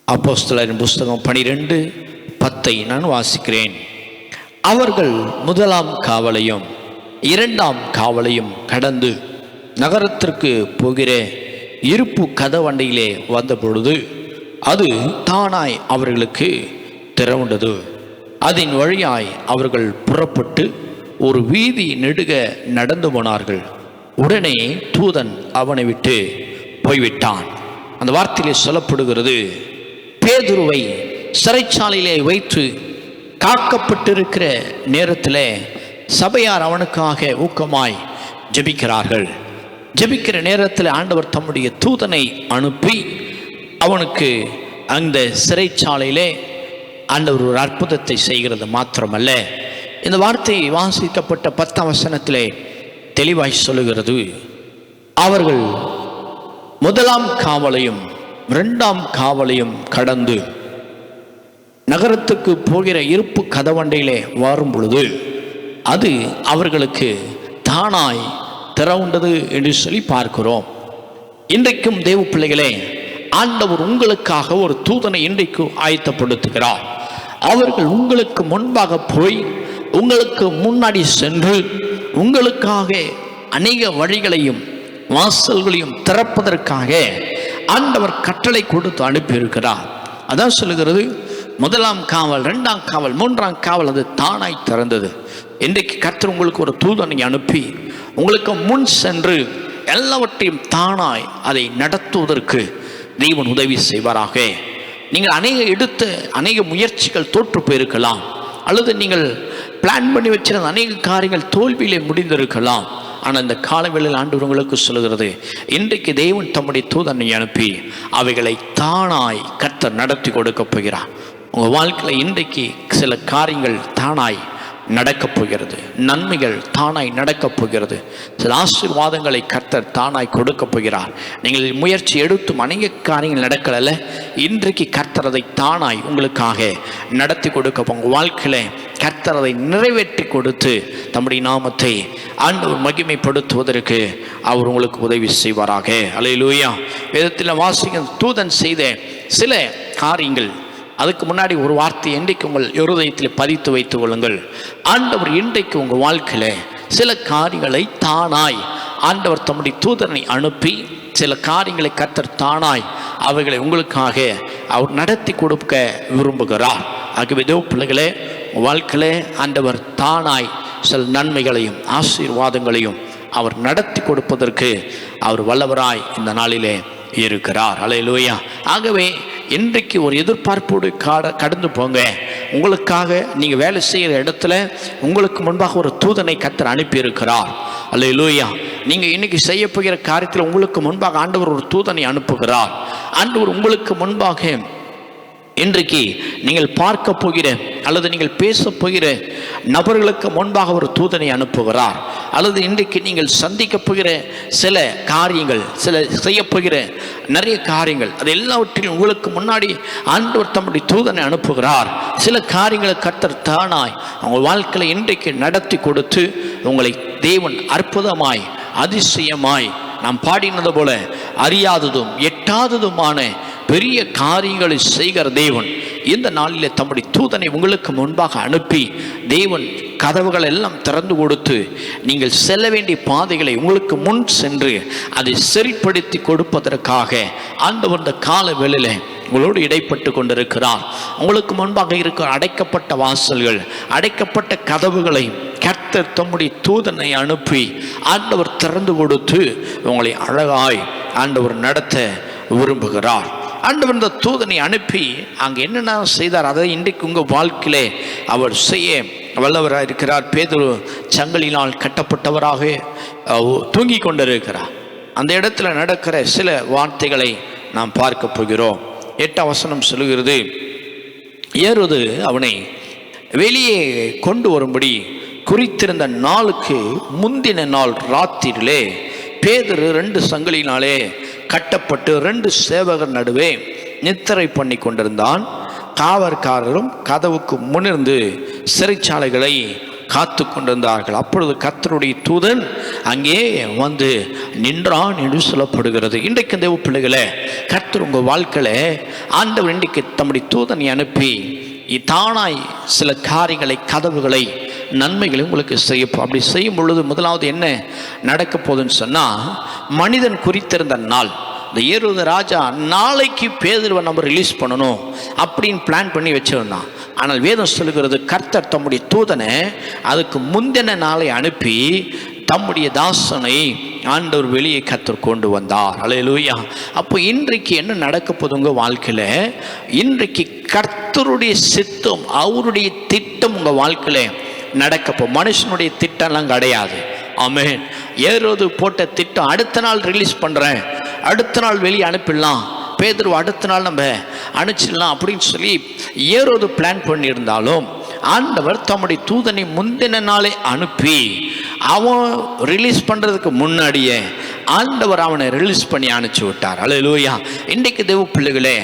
அப்போஸ்தலரின் புஸ்தகம் 12:10 நான் வாசிக்கிறேன். அவர்கள் 1ஆம் காவலையும் 2ஆம் காவலையும் கடந்து நகரத்திற்கு போகிற இருப்பு கதவண்டையிலே வந்த பொழுது அது தானாய் அவர்களுக்கு திறவுண்டது. அதன் வழியாய் அவர்கள் புறப்பட்டு ஒரு வீதி நெடுக நடந்து போனார்கள். உடனே தூதன் அவனை விட்டு போய்விட்டான். அந்த வார்த்தையிலே சொல்லப்படுகிறது, பேதுருவை சிறைச்சாலையிலே வைத்து காக்கப்பட்டிருக்கிற நேரத்தில் சபையார் அவனுக்காக ஊக்கமாய் ஜெபிக்கிறார்கள். ஜெபிக்கிற நேரத்தில் ஆண்டவர் தம்முடைய தூதனை அனுப்பி அவனுக்கு அந்த சிறைச்சாலையிலே ஆண்டவர் ஒரு அற்புதத்தை செய்கிறது மாத்திரமல்ல, இந்த வார்த்தை வாசிக்கப்பட்ட 10ஆம் வசனத்திலே தெளிவாய் சொல்லுகிறது, அவர்கள் 1ஆம் காவலையும் 2ஆம் காவலையும் கடந்து நகரத்துக்கு போகிற இருப்பு கதவண்டையிலே வரும் பொழுது அது அவர்களுக்கு தானாய் திறவுண்டது என்று சொல்லி பார்க்கிறோம். இன்றைக்கும் தேவ பிள்ளைகளே, ஆண்டவர் உங்களுக்காக ஒரு தூதனை இன்றைக்கு ஆயத்தப்படுத்துகிறார். அவர்கள் உங்களுக்கு முன்பாக போய் உங்களுக்கு முன்னாடி சென்று உங்களுக்காக அநேக வழிகளையும் வாசல்களையும் திறப்பதற்காக ஆண்டவர் கட்டளை கொடுத்து அனுப்பியிருக்கிறார். அதான் சொல்லுகிறது, 1ஆம் காவல் 2ஆம் காவல் 3ஆம் காவல் அது தானாய் திறந்தது. இன்றைக்கு கர்த்தர் உங்களுக்கு ஒரு தூதனை அனுப்பி உங்களுக்கு முன் சென்று எல்லாவற்றையும் தானாய் அதை நடத்துவதற்கு தேவன் உதவி செய்வாராக. நீங்கள் அநேக முயற்சிகள் தோற்று போயிருக்கலாம், அல்லது நீங்கள் பிளான் பண்ணி வச்சிருந்த அநேக காரியங்கள் தோல்வியிலே முடிந்திருக்கலாம். ஆனால் இந்த காலவேளையில் ஆண்டவர் உங்களுக்கு சொல்லுகிறது, இன்றைக்கு தேவன் தம்முடைய தூதனை அனுப்பி அவைகளை தானாய் கர்த்தர் நடத்தி கொடுக்க போகிறார். உங்கள் வாழ்க்கையில் இன்றைக்கு சில காரியங்கள் தானாய் நடக்கப் போகிறது. நன்மைகள் தானாய் நடக்கப் போகிறது. சில ஆசீர்வாதங்களை கர்த்தர் தானாய் கொடுக்க போகிறார். நீங்கள் முயற்சி எடுத்தும் அநேக காரியங்கள் நடக்கல, இன்றைக்கு கர்த்தர் அதை தானாய் உங்களுக்காக நடத்தி கொடுக்க உங்கள் வாழ்க்கையில கர்த்தர் அதை நிறைவேற்றி கொடுத்து தம்முடைய நாமத்தை ஆண்டவர் மகிமைப்படுத்துவதற்கு அவர் உங்களுக்கு உதவி செய்வாராக. அல்லேலூயா. வேதத்தில் வாசிக்கும் தூதன் செய்த சில காரியங்கள், அதுக்கு முன்னாடி ஒரு வார்த்தை இன்றைக்கு உங்கள் இருதயத்தில் பதித்து வைத்துக் கொள்ளுங்கள். ஆண்டவர் இன்றைக்கு உங்கள் வாழ்க்கையில் சில காரியங்களை தானாய் ஆண்டவர் தம்முடைய தூதனை அனுப்பி சில காரியங்களை கர்த்தர் தானாய் அவைகளை உங்களுக்காக அவர் நடத்தி கொடுக்க விரும்புகிறார். ஆகவே தேவ பிள்ளைகளே, வாழ்க்கையிலே ஆண்டவர் தானாய் சில நன்மைகளையும் ஆசீர்வாதங்களையும் அவர் நடத்தி கொடுப்பதற்கு அவர் வல்லவராய் இந்த நாளிலே இருக்கிறார். அல்லேலூயா. ஆகவே இன்றைக்கு ஒரு எதிர்பார்ப்போடு கடந்து போங்க. உங்களுக்காக நீங்கள் வேலை செய்கிற இடத்துல உங்களுக்கு முன்பாக ஒரு தூதனை கர்த்தர் அனுப்பியிருக்கிறார். அல்லேலூயா. நீங்கள் இன்னைக்கு செய்ய போகிற காரியத்தில் உங்களுக்கு முன்பாக ஆண்டவர் ஒரு தூதனை அனுப்புகிறார். ஆண்டவர் உங்களுக்கு முன்பாக இன்றைக்கு நீங்கள் பார்க்க போகிற அல்லது நீங்கள் பேச போகிற நபர்களுக்கு முன்பாக ஒரு தூதனை அனுப்புகிறார், அல்லது இன்றைக்கு நீங்கள் சந்திக்க போகிற சில காரியங்கள், சில செய்யப்போகிற நிறைய காரியங்கள், அது எல்லாவற்றிலும் உங்களுக்கு முன்னாடி ஆண்டவர் தம்முடைய தூதனை அனுப்புகிறார். சில காரியங்களை கர்த்தர் தானாய் உங்கள் வாழ்க்கையில் இன்றைக்கு நடத்தி கொடுத்து உங்களை தேவன் அற்புதமாய் அதிசயமாய் நாம் பாடினது போல அறியாததும் எட்டாததுமான பெரிய காரியங்களை செய்கிற தேவன் இந்த நாளிலே தம்முடைய தூதனை உங்களுக்கு முன்பாக அனுப்பி தேவன் கதவுகள் எல்லாம் திறந்து கொடுத்து நீங்கள் செல்ல வேண்டிய பாதைகளை உங்களுக்கு முன் சென்று அதை சரிப்படுத்தி கொடுப்பதற்காக ஆண்டவர் இந்த கால வேளையிலே உங்களோடு இடைப்பட்டு கொண்டிருக்கிறார். உங்களுக்கு முன்பாக இருக்கிற அடைக்கப்பட்ட வாசல்கள், அடைக்கப்பட்ட கதவுகளை கர்த்தர் தம்முடைய தூதனை அனுப்பி ஆண்டவர் திறந்து கொடுத்து உங்களை அழகாய் ஆண்டவர் நடத்த விரும்புகிறார். ஆண்டவர் இந்த தூதனை அனுப்பி அங்கே என்னென்ன செய்தார் அதை இன்றைக்கு உங்கள் வாழ்க்கையிலே அவர் செய்ய வல்லவராக இருக்கிறார். பேதுரு சங்கிலினால் கட்டப்பட்டவராக தூங்கி கொண்டிருக்கிறார். அந்த இடத்துல நடக்கிற சில வார்த்தைகளை நாம் பார்க்க போகிறோம். 8ஆம் வசனம் சொல்லுகிறது, ஏரோது அவனை வெளியே கொண்டு வரும்படி குறித்திருந்த நாளுக்கு முந்தின நாள் ராத்திரிலே பேதுரு 2 சங்கிலினாலே கட்டப்பட்டு 2 சேவகர் நடுவே நித்திரை பண்ணி கொண்டிருந்தான். காவற்காரரும் கதவுக்கு முன்னிருந்து சிறைச்சாலைகளை காத்து கொண்டிருந்தார்கள். அப்பொழுது கர்த்தருடைய தூதன் அங்கே வந்து நின்றான் என்று சொல்லப்படுகிறது. இன்றைக்கு தேவ பிள்ளைகளே, கர்த்தர் உங்கள் வாழ்க்கையில ஆண்டவர் இன்றைக்கு தம்முடைய தூதனை அனுப்பி தானாய் சில காரியங்களை, கதவுகளை, நன்மைகளை உங்களுக்கு செய்யப்போ. அப்படி செய்யும் பொழுது முதலாவது என்ன நடக்க போகுதுன்னு சொன்னால், மனிதன் குறித்திருந்த நாள், இந்த ஏரோது ராஜா நாளைக்கு பேதுருவை நம்ம ரிலீஸ் பண்ணணும் அப்படின்னு பிளான் பண்ணி வச்சிருந்தான். ஆனால் வேதம் சொல்லுகிறது கர்த்தர் தம்முடைய தூதனை அதுக்கு முந்தின நாளை அனுப்பி தம்முடைய தாசனை ஆண்டவர் வெளியே கர்த்தர் கொண்டு வந்தார். அல்லேலூயா. அப்போ இன்றைக்கு என்ன நடக்க போதுங்க வாழ்க்கையில்? இன்றைக்கு கர்த்தருடைய சித்தம், அவருடைய திட்டம் உங்கள் வாழ்க்கையில் நடக்கப்போ. மனுஷனுடைய திட்டம்லாம் கிடையாது. ஆமென். ஏரோது போட்ட திட்டம் அடுத்த நாள் ரிலீஸ் பண்ணுறேன், அடுத்த நாள் வெளியே அனுப்பிடலாம், பேதுருவை அடுத்த நாள் நம்ம அனுப்பிச்சிடலாம் அப்படின்னு சொல்லி ஏரோது பிளான் பண்ணியிருந்தாலும் ஆண்டவர் தம்முடைய தூதனை முந்தின நாளே அனுப்பி அவன் ரிலீஸ் பண்ணுறதுக்கு முன்னாடியே ஆண்டவர் அவனை ரிலீஸ் பண்ணி அனுப்பிச்சு விட்டார். அல்லேலூயா. இன்றைக்கு தேவ பிள்ளைகளே,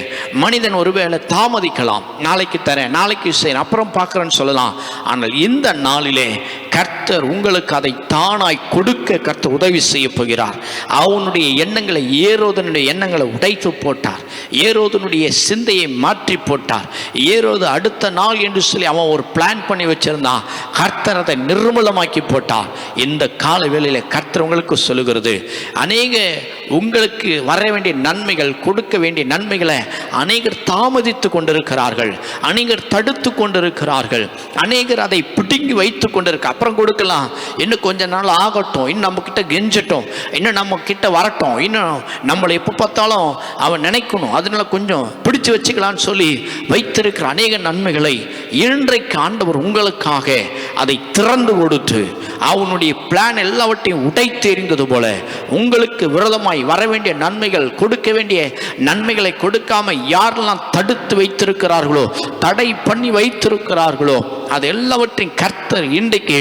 மனிதன் ஒருவேளை தாமதிக்கலாம், நாளைக்கு தரேன், நாளைக்கு செய்யறேன், அப்புறம் பார்க்குறேன்னு சொல்லலாம். ஆனால் இந்த நாளிலே கர்த்தர் உங்களுக்கு அதை தானாய் கொடுக்க கர்த்தர் உதவி செய்ய போகிறார். அவனுடைய எண்ணங்களை, ஏரோதனுடைய எண்ணங்களை உடைத்து போட்டார். ஏரோதனுடைய சிந்தையை மாற்றி போட்டார். ஏரோது அடுத்த நாள் என்று சொல்லி அவன் ஒரு பிளான் பண்ணி வச்சிருந்தான். கர்த்தர் அதை நிர்மூலமாக்கி போட்டார். இந்த கால வேளையில கர்த்தர் உங்களுக்கு சொல்லுகிறது, அநேக உங்களுக்கு வர வேண்டிய நன்மைகள், கொடுக்க வேண்டிய நன்மைகளை அநேகர் தாமதித்து கொண்டிருக்கிறார்கள், அநேகர் தடுத்து கொண்டிருக்கிறார்கள், அநேகர் அதை பிடுங்கி வைத்து கொண்டிருக்க. அப்புறம் கொடுக்கலாம், இன்னும் கொஞ்ச நாள் ஆகட்டும், இன்னும் நம்ம கிட்ட கெஞ்சட்டும், இன்னும் நம்ம கிட்ட வரட்டும், இன்னும் நம்மளை எப்போ பார்த்தாலும் அவன் நினைக்கணும், அதனால கொஞ்சம் பிடிச்சு வச்சுக்கலான்னு சொல்லி வைத்திருக்கிற அநேக நன்மைகளை இன்றைக்கு ஆண்டவர் உங்களுக்காக அதை திறந்து கொடுத்து அவனுடைய பிளான் எல்லாவற்றையும் உடைத்து எறிந்தது போல உங்களுக்கு விரோதமாய் வர வேண்டிய நன்மைகள், கொடுக்க வேண்டிய நன்மைகளை கொடுக்காம யாரெல்லாம் தடுத்து வைத்திருக்கிறார்களோ, தடை பண்ணி வைத்திருக்கிறார்களோ, அது எல்லாவற்றையும் கர்த்தர் இன்றைக்கு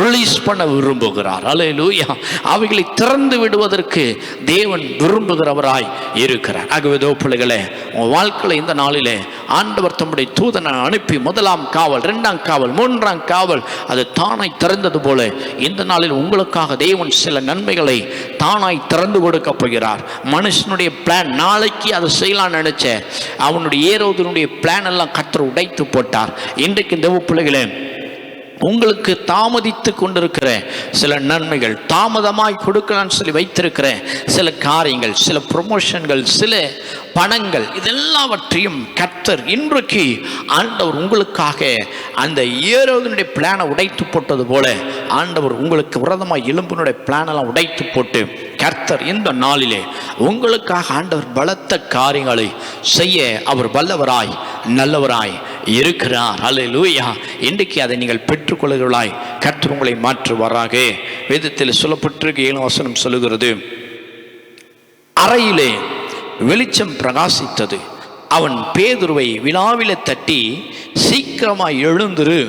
ரிலீஸ் பண்ண விரும்புகிறார். அல்லேலூயா. அவைகளை திறந்து விடுவதற்கு தேவன் விரும்புகிறவராய் இருக்கிறார். ஆகவே பிள்ளைகளே, உங்கள் வாழ்க்கையில் இந்த நாளிலே ஆண்டவர் தம்முடைய தூதனை அனுப்பி 1ஆம் காவல், 2ஆம் காவல், 3ஆம் காவல் அது தானாய் திறந்தது போல இந்த நாளில் உங்களுக்காக தேவன் சில நன்மைகளை தானாய் திறந்து கொடுக்க போகிறார். மனுஷனுடைய பிளான், நாளைக்கு அதை செய்யலாம்னு நினைச்ச அவனுடைய ஏரோதனுடைய பிளான் எல்லாம் கர்த்தர் உடைத்து போட்டார். இன்றைக்கு இந்த பிள்ளைகளே, உங்களுக்கு தாமதித்து கொண்டிருக்கிற சில நன்மைகள், தாமதமாய் கொடுக்கலான்னு சொல்லி வைத்திருக்கிற சில காரியங்கள், சில ப்ரொமோஷன்கள், சில பணங்கள், இதெல்லாவற்றையும் கர்த்தர் இன்றைக்கு ஆண்டவர் உங்களுக்காக அந்த ஏரோதனுடைய பிளானை உடைத்து போட்டது போல ஆண்டவர் உங்களுக்கு விரதமாக எலும்பினுடைய பிளானெல்லாம் உடைத்து போட்டு கர்த்தர் இந்த நாளிலே உங்களுக்காக ஆண்டவர் பலத்த காரியங்களை செய்ய அவர் வல்லவராய் நல்லவராய் இருக்கிறார். அல்லேலூயா. இன்றைக்கு அதை நீங்கள் பெற்றுக்கொள்கிறவர்களாய் கர்த்தர் உங்களை மாற்றுவாராக. வேதத்தில் சொல்லப்பட்டிருக்க 7ஆம் வசனம் சொல்லுகிறது, அறையிலே வெளிச்சம் பிரகாசித்தது, அவன் பேதுருவை வினாவில தட்டி சீக்கிரமாய் எழுந்திரு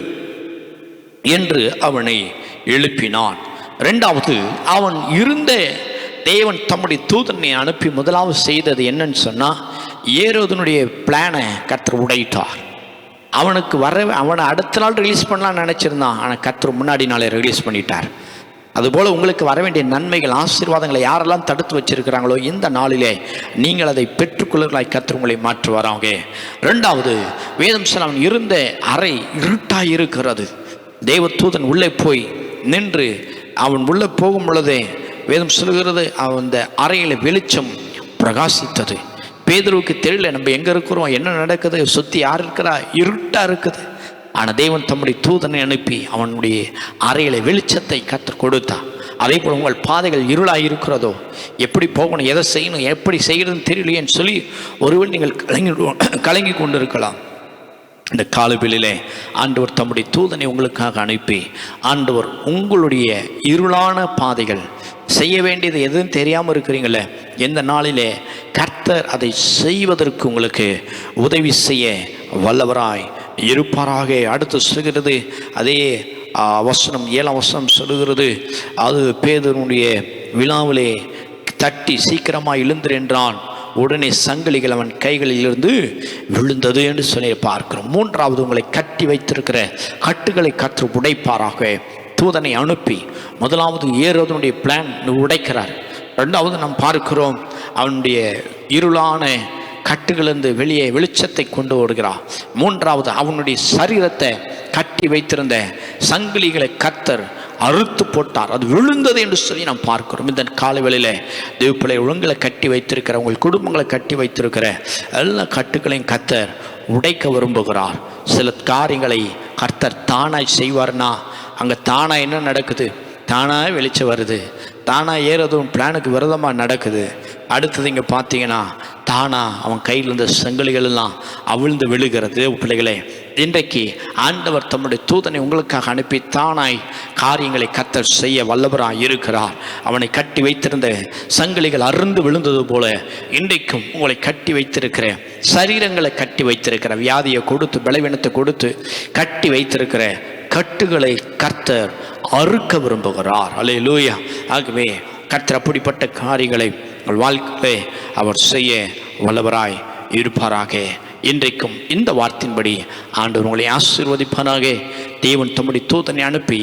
என்று அவனை எழுப்பினான். இரண்டாவது, அவன் இருந்த தேவன் தம்முடைய தூதனை அனுப்பி முதலாவது செய்தது என்னன்னு சொன்னா, ஏரோதனுடைய பிளானை கர்த்தர் உடைத்தார். அவனை அடுத்த நாள் ரிலீஸ் பண்ணலாம்னு நினைச்சிருந்தான், ஆனால் கர்த்தர் முன்னாடி நாளே ரிலீஸ் பண்ணிட்டார். அதுபோல் உங்களுக்கு வர வேண்டிய நன்மைகள், ஆசீர்வாதங்களை யாரெல்லாம் தடுத்து வச்சிருக்கிறாங்களோ இந்த நாளிலே நீங்கள் அதை பெற்றுக்கொள்ளாய் கர்த்தர் உங்களை மாற்றுவாராங்க. இரண்டாவது, வேதம் சொல்ல அவன் இருந்த அறை இருட்டாய் இருக்கிறது. தேவதூதன் உள்ளே போய் நின்று அவன் உள்ளே போகும் பொழுதே வேதம் சொல்கிறது அந்த அறையில் வெளிச்சம் பிரகாசித்தது. பேதுருவுக்கு தெரியல நம்ம எங்கே இருக்கிறோம், என்ன நடக்குது, சுற்றி யார் இருக்கிறா, இருட்டாக இருக்குது. ஆனால் தேவன் தம்முடைய தூதனை அனுப்பி அவனுடைய அறையில் வெளிச்சத்தை கற்றுக் கொடுத்தா. அதே போல் உங்கள் பாதைகள் இருளாக இருக்கிறதோ, எப்படி போகணும், எதை செய்யணும், எப்படி செய்யறதுன்னு தெரியலையேன்னு சொல்லி ஒருவேளை நீங்கள் கலங்கி கொண்டு இருக்கலாம். இந்த காலவெளியிலே ஆண்டவர் தம்முடைய தூதனை உங்களுக்காக அனுப்பி, ஆண்டவர் உங்களுடைய இருளான பாதைகள், செய்ய வேண்டியது எதுவும் தெரியாமல் இருக்கிறீங்களே, எந்த நாளிலே கர்த்தர் அதை செய்வதற்கு உங்களுக்கு உதவி செய்ய வல்லவராய் இருப்பாராக. அடுத்து சொல்கிறது அதே வசனம் 7ஆம் வசனம் சொல்லுகிறது, அது பேதுருடைய விழாவிலே தட்டி சீக்கிரமாக எழுந்திரு என்றான். உடனே சங்கிலிகள் அவன் கைகளில் இருந்து விழுந்தது என்று சொல்லி பார்க்கிறோம். மூன்றாவது, உங்களை கட்டி வைத்திருக்கிற கட்டுகளை கர்த்தர் உடைப்பாராக. தூதனை அனுப்பி முதலாவது ஏரோதனுடைய பிளான் உடைக்கிறார். ரெண்டாவது நாம் பார்க்கிறோம் அவனுடைய இருளான கட்டுகளிலிருந்து வெளியே வெளிச்சத்தை கொண்டு வருகிறார். மூன்றாவது, அவனுடைய சரீரத்தை கட்டி வைத்திருந்த சங்கிலிகளை கர்த்தர் அறுத்து போட்டார், அது விழுந்தது என்று சொல்லி நாம் பார்க்கிறோம். இந்த காலவெளியில் தேவப்பிள்ளை ஒழுங்களை கட்டி வைத்திருக்கிற, உங்கள் குடும்பங்களை கட்டி வைத்திருக்கிற எல்லா கட்டுகளையும் கர்த்தர் உடைக்க விரும்புகிறார். சில காரியங்களை கர்த்தர் தானாய் செய்வார்னா அங்கே தானாக என்ன நடக்குது, தானாக வெளிச்சம் வருது, தானாக ஏறதும் பிளானுக்கு விரதமாக நடக்குது. அடுத்தது இங்கே பார்த்தீங்கன்னா தானாக அவன் கையில் இருந்த சங்கிலிகள் எல்லாம் அவிழ்ந்து விழுகிறது. பிள்ளைகளே, இன்றைக்கு ஆண்டவர் தம்முடைய தூதனை உங்களுக்காக அனுப்பி தானாய் காரியங்களை கர்த்தர் செய்ய வல்லவராக இருக்கிறார். அவனை கட்டி வைத்திருந்த சங்கிலிகள் அறுந்து விழுந்தது போல இன்றைக்கும் உங்களை கட்டி வைத்திருக்கிற சரீரங்களை கட்டி வைத்திருக்கிற வியாதியை கொடுத்து பலவீனத்தை கொடுத்து கட்டி வைத்திருக்கிற கட்டுகளை கர்த்தர் அறுக்க விரும்புகிறார். அல்லேலூயா. ஆகவே கர்த்தர் அப்படிப்பட்ட காரியங்களை உங்கள் வாழ்க்கையிலே அவர் செய்ய வல்லவராய் இருப்பாராக. இன்றைக்கும் இந்த வார்த்தையின்படி ஆண்டவர் உங்களை ஆசீர்வதிப்பாராக. தேவன் தம்முடைய தூதனை அனுப்பி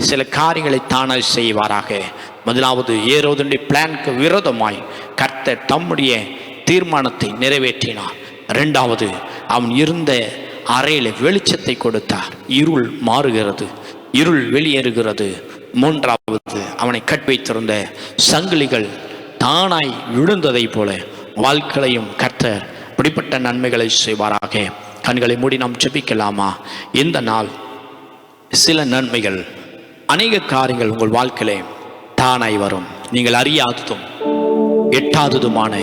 சில காரியங்களை தானாக செய்வாராக. முதலாவது, ஏரோதனுடைய பிளானுக்கு விரோதமாய் கர்த்தர் தம்முடைய தீர்மானத்தை நிறைவேற்றினார். இரண்டாவது, அவன் இருந்த அறையில் வெளிச்சத்தை கொடுத்தார், இருள் மாறுகிறது, இருள் வெளியேறுகிறது. மூன்றாவது, அவனை கட்டி வைத்திருந்த சங்கிலிகள் தானாய் விழுந்ததை போல வாழ்க்கையும் கர்த்தர் இப்படிப்பட்ட நன்மைகளை செய்வாராக. கண்களை மூடி நாம் ஜெபிக்கலாமா? இந்த நாள் சில நன்மைகள், அநேக காரியங்கள் உங்கள் வாழ்க்கையிலே தானாய் வரும். நீங்கள் அறியாததும் எட்டாததுமான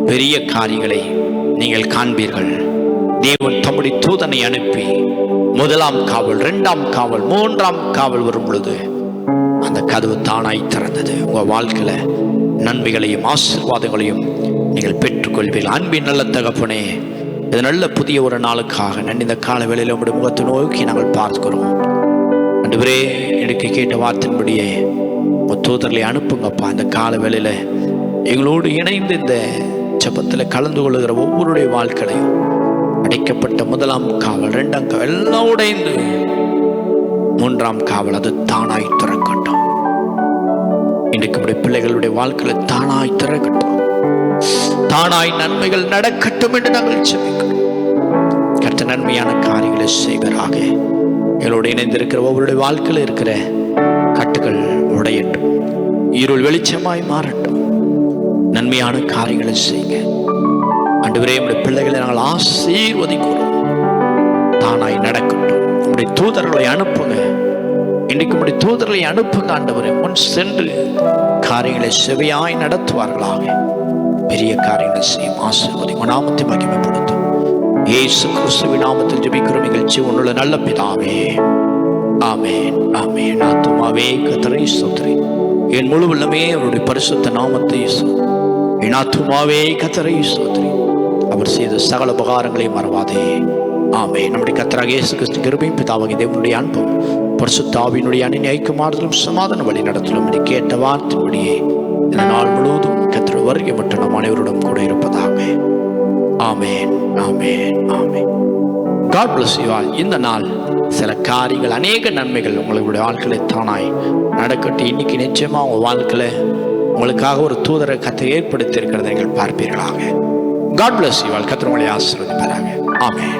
பெரிய காரியங்களை நீங்கள் காண்பீர்கள். தேவன் தம்முடைய தூதனை அனுப்பி முதலாம் காவல், இரண்டாம் காவல், மூன்றாம் காவல் வரும் பொழுது அந்த கதவு தானாய் திறந்தது. உங்கள் வாழ்க்கையில நன்மைகளையும் ஆசீர்வாதங்களையும் நீங்கள் பெற்றுக்கொள்வீர்கள். அன்பின் நல்ல தகப்பனே, இது நல்ல புதிய ஒரு நாளுக்காக நன்றி. இந்த கால வேளையில் உங்களுடைய முகத்தை நோக்கி நாங்கள் பார்க்கிறோம். ஆண்டவரே, எனக்கு கேட்ட வார்த்தையின்படியே தூதர்களை அனுப்புங்கப்பா. இந்த கால வேளையில் எங்களோடு இணைந்து இந்த ஜெபத்தில் கலந்து கொள்ளுகிற ஒவ்வொருடைய வாழ்க்கையிலையும் அடைக்கப்பட்ட முதலாம் காவல், இரண்டாம் காவல் எல்லாம் உடைந்து மூன்றாம் காவல் அது தானாய் திறக்கட்டும். இன்றைக்கு நம்முடைய பிள்ளைகளுடைய வாழ்க்கையில தானாய் திறக்கட்டும், தானாய் நன்மைகள் நடக்கட்டும் என்று நாங்கள் ஜெபிக்கிறோம். கர்த்தர் நன்மையான காரியங்களை செய்வராக. எங்களோடு இணைந்திருக்கிற ஒவ்வொருடைய வாழ்க்கையில் இருக்கிற கட்டுகள் உடையட்டும், இருள் வெளிச்சமாய் மாறட்டும், நன்மையான காரியங்களை செய்யுங்க. ஆண்டவரே, நம்முடைய பிள்ளைகளை நாங்கள் ஆசீர்வதிக்கிறோம். தானாய் நடக்கட்டும். நம்முடைய தூதர்களை அனுப்புங்க. இன்றைக்கு நம்முடைய தூதர்களை அனுப்புங்க ஆண்டவரே. முன் சென்று காரியங்களை செவையாய் நடத்துவார்களாக. பெரிய காரியங்களை செய்யும் ஆசீர்வதிங்க. நாமத்தை மகிமைப்படுத்தும் இயேசு கிறிஸ்துவின் நாமத்தில் ஜெபிக்கிறோம் எங்கள் ஜீவனுள்ள நல்ல பிதாவே. ஆமென், ஆமென். ஆத்துமாவே கர்த்தரை ஸ்தோத்திரி, என் முழு உள்ளமே அவருடைய பரிசுத்த நாமத்தை. என் ஆத்துமாவே கர்த்தரை ஸ்தோத்திரி, அவர் செய்த சகல உபகாரங்களையும் மறவாதே. ஆமென். நம்முடைய கர்த்தராகிய இயேசு கிறிஸ்து கிருபையும் பிதாவாகிய தேவனுடைய அன்பும் பரிசுத்த ஆவியினுடைய அன்பின் ஐக்கியமாறுதலும் சமாதான வழி நடத்தலும் என்று கேட்ட வார்த்தையின்படியே இந்த நாள் முழுவதும் கர்த்தர் வருகை மட்டும் நம் அனைவருடன் கூட இருப்பதாக. ஆமென், ஆமென், ஆமென். God bless you all. இந்த நாள் சில காரியங்கள், அநேக நன்மைகள் உங்களுடைய வாழ்க்கையில் தானாய் நடக்கட்டும். இன்னைக்கு நிச்சயமா உங்க வாழ்க்கையில உங்களுக்காக ஒரு தூதரை கர்த்தர் ஏற்படுத்தி இருக்கிறதை நீங்கள் பார்ப்பீர்களாக. God bless you all. கர்த்தர் உங்களை ஆசீர்வதிப்பாராக. ஆமென்.